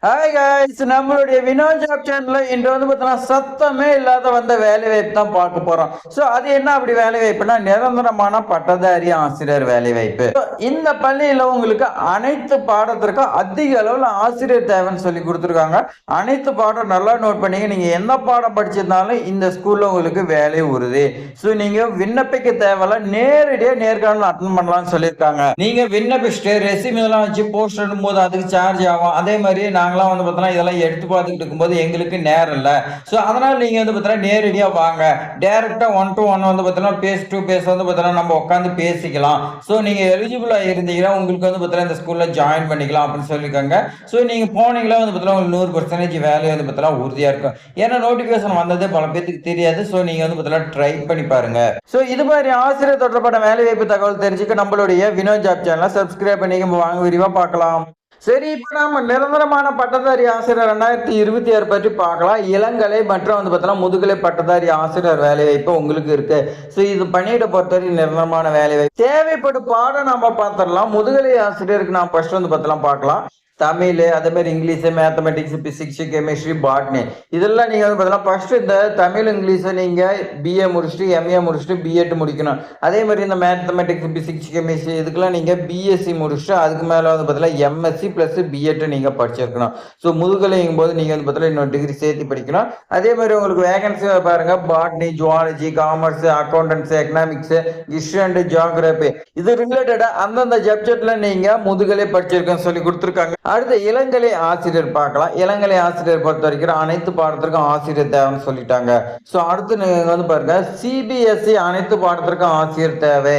Hi guys, நம்மளுடைய Vinod job சேனல்ல இன்று பார்த்தீங்கன்னா சத்தமே இல்லாத வந்த வேலை வாய்ப்பு தான் பார்க்க போறோம். ஸோ அது என்ன அப்படி வேலை வாய்ப்புனா நிரந்தரமான பட்டதாரி ஆசிரியர் வேலை வாய்ப்பு. இந்த பள்ளியில உங்களுக்கு அனைத்து பாடத்திற்கும் அதிக அளவில் ஆசிரியர் தேவைன்னு சொல்லி கொடுத்துருக்காங்க. அனைத்து பாடம் நல்லா நோட் பண்ணீங்க. நீங்க எந்த பாடம் படிச்சிருந்தாலும் இந்த ஸ்கூல்ல உங்களுக்கு வேலை உறுதி. ஸோ நீங்க விண்ணப்பிக்க தேவையில்ல, நேரடியாக நேர்காணல் அட்டன் பண்ணலாம்னு சொல்லியிருக்காங்க. நீங்க விண்ணப்பிச்சுட்டு ரெசியூம் இதெல்லாம் வச்சு போஸ்ட் போது அதுக்கு சார்ஜ் ஆகும். அதே மாதிரி நாங்களாம் பார்த்தோன்னா இதெல்லாம் எடுத்து பார்த்துக்கிட்டு இருக்கும்போது எங்களுக்கு நேரம் இல்லை. ஸோ அதனால் நீங்கள் பார்த்தோன்னா நேரடியாக வாங்க, டேரெக்டாக 1-to-1 பார்த்தோன்னா பேஸ் டு பேஸ் பார்த்தோன்னா நம்ம உட்காந்து பேசிக்கலாம். ஸோ நீங்கள் எலிஜிபிளாக இருந்தீங்கன்னா உங்களுக்கு பார்த்தோன்னா இந்த ஸ்கூலில் ஜாயின் பண்ணிக்கலாம் அப்படின்னு சொல்லியிருக்காங்க. ஸோ நீங்கள் போனீங்களா பார்த்தோன்னா உங்களுக்கு 100% வேலை பார்த்தோன்னா உறுதியாக இருக்கும். ஏன்னா நோட்டிஃபிகேஷன் வந்ததே பல பேருக்கு தெரியாது. ஸோ நீங்கள் பார்த்தோன்னா ட்ரை பண்ணி பாருங்க. ஸோ இது மாதிரி ஆசிரியர் தொடர்பான வேலை வாய்ப்பு தகவல் தெரிஞ்சுக்க நம்மளுடைய வினோத் ஜாப் சேனலை சப்ஸ்கிரைப் பண்ணி வாங்க, விரிவாக பார்க்கலாம். சரி, இப்போ நம்ம நிரந்தரமான பட்டதாரி ஆசிரியர் 2026 பற்றி பார்க்கலாம். இளங்கலை மற்றும் பார்த்தோன்னா முதுகலை பட்டதாரி ஆசிரியர் வேலை வாய்ப்பு உங்களுக்கு இருக்கு. ஸோ இது பணியிட பொறுத்தவரை நிரந்தரமான வேலை வாய்ப்பு தேவைப்படும் பாடம் நம்ம பார்த்துடலாம். முதுகலை ஆசிரியருக்கு நான் ஃபர்ஸ்ட் பார்த்தலாம் பார்க்கலாம். தமிழ், அதே மாதிரி English, mathematics, physics, chemistry, botany இதெல்லாம் நீங்கள் பார்த்தீங்கன்னா ஃபர்ஸ்ட் இந்த தமிழ் இங்கிலீஷை நீங்கள் பிஏ முடிச்சுட்டு எம்ஏ முடிச்சுட்டு பிஎட் முடிக்கணும். அதே மாதிரி இந்த மேத்தமெட்டிக்ஸ், பிசிக்ஸ், கெமிஸ்ட்ரி இதுக்கெல்லாம் நீங்கள் பிஎஸ்சி முடிச்சுட்டு அதுக்கு மேலே பார்த்தீங்கன்னா எம்எஸ்சி ப்ளஸ் பிஎட் நீங்கள் படிச்சிருக்கணும். ஸோ முதுகலைங்கும் போது நீங்கள் பார்த்தீங்கன்னா இன்னொரு டிகிரி சேர்த்து படிக்கணும். அதே மாதிரி உங்களுக்கு வேகன்சி பாருங்கள், botany, zoology, commerce, accountants, economics, history and geography இது ரிலேட்டடாக அந்தந்த சப்ஜெக்டில் நீங்கள் முதுகலை படிச்சிருக்கேன்னு சொல்லி கொடுத்துருக்காங்க. அடுத்த இளங்கலை ஆசிரியர் பார்க்கலாம். இளங்கலை ஆசிரியர் பொறுத்த வரைக்கும் அனைத்து பாடத்திற்கும் ஆசிரியர் தேவைன்னு சொல்லிட்டாங்க. ஸோ அடுத்து நீங்க பாருங்க, சிபிஎஸ்இ அனைத்து பாடத்திற்கும் ஆசிரியர் தேவை.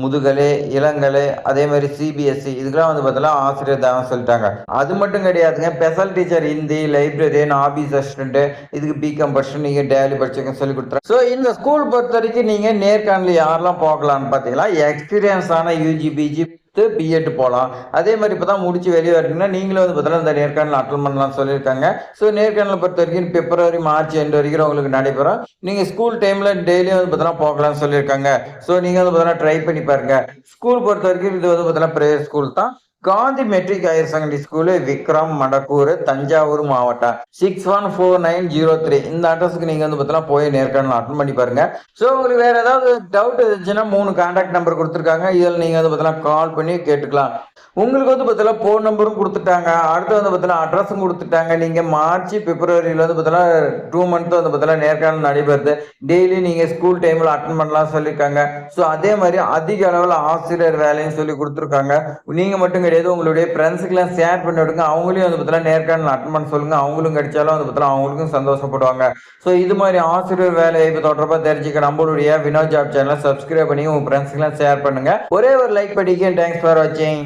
முதுகலை, இளங்கலை, அதே மாதிரி சிபிஎஸ்இ இதுக்கெல்லாம் பார்த்தீங்கன்னா ஆசிரியர் தேவைன்னு சொல்லிட்டாங்க. அது மட்டும் கிடையாதுங்க, special teacher Hindi, librarian, office assistant இதுக்கு பிகாம் படிச்சு நீங்க டெய்லி படிச்சுக்க சொல்லி கொடுத்துறாங்க. ஸோ இந்த ஸ்கூல் பொறுத்த வரைக்கும் நீங்க நேர்காணல் யாரெல்லாம் போகலான்னு பார்த்தீங்கன்னா எக்ஸ்பீரியன்ஸ் ஆன யூஜி, பிஜி பிஎட் போகலாம். அதே மாதிரி இப்போ தான் முடிச்சு வெளியே வரீங்கன்னா நீங்களும் பார்த்தீங்கன்னா இந்த நேர்காணல் அட்டன் பண்ணலாம் சொல்லியிருக்காங்க. ஸோ நேர்காணல் பொறுத்த வரைக்கும் பிப்ரவரி, மார்ச் எண்டு வரைக்கும் உங்களுக்கு நடைபெறும். நீங்கள் ஸ்கூல் டைமில் டெய்லியும் பார்த்தீங்கன்னா போகலாம்னு சொல்லியிருக்காங்க. ஸோ நீங்கள் பார்த்தீங்கன்னா ட்ரை பண்ணி பாருங்க. ஸ்கூல் பொறுத்த வரைக்கும் இது பார்த்தீங்கன்னா ப்ரைவேட் ஸ்கூல் தான். Gandhi matric higher secondary school, Vikram, Madakkur, Thanjavur மாவட்டம் 614903 இந்த அட்ரஸுக்கு நீங்க பார்த்தீங்கன்னா போய் நேர்காணல் அட்டன் பண்ணி பாருங்க. ஸோ உங்களுக்கு வேற ஏதாவது டவுட் இருந்துச்சுன்னா 3 கான்டாக்ட் நம்பர் கொடுத்துருக்காங்க. இதில் நீங்க பார்த்தீங்கன்னா கால் பண்ணி கேட்டுக்கலாம். உங்களுக்கு பார்த்தீங்கன்னா ஃபோன் நம்பரும் கொடுத்துட்டாங்க. அடுத்து பார்த்தீங்கன்னா அட்ரஸும் கொடுத்துட்டாங்க. நீங்க மார்ச், பிப்ரவரியில பார்த்தீங்கன்னா 2 மந்த் பார்த்தீங்கன்னா நேர்காணல் நடைபெறுது. டெய்லி நீங்க ஸ்கூல் டைம்ல அட்டன் பண்ணலாம் சொல்லியிருக்காங்க. ஸோ அதே மாதிரி அதிக அளவில் ஆசிரியர் வேலைன்னு சொல்லி கொடுத்துருக்காங்க. நீங்க மட்டும் கிடையாது, உங்களுடைய ஃப்ரெண்ட்ஸுக்கெல்லாம் ஷேர் பண்ணி விடுங்க. அவங்களையும் பார்த்தீங்கன்னா நேர்காணல் அட்டன் பண்ண சொல்லுங்க. அவங்களும் கிடைச்சாலும் பார்த்தீங்கன்னா அவங்களுக்கும் சந்தோஷப்படுவாங்க. ஸோ இது மாதிரி ஆசிரியர் வேலை வாய்ப்பு தொடர்பாக தெரிஞ்சுக்க நம்மளுடைய வினோத் ஜாப் சேனலை சப்ஸ்கிரைப் பண்ணி உங்க ஃப்ரெண்ட்ஸுக்கெல்லாம் ஷேர் பண்ணுங்க. ஒரே ஒரு லைக் பண்ணிக்க. தேங்க்ஸ் ஃபார் வாட்சிங்.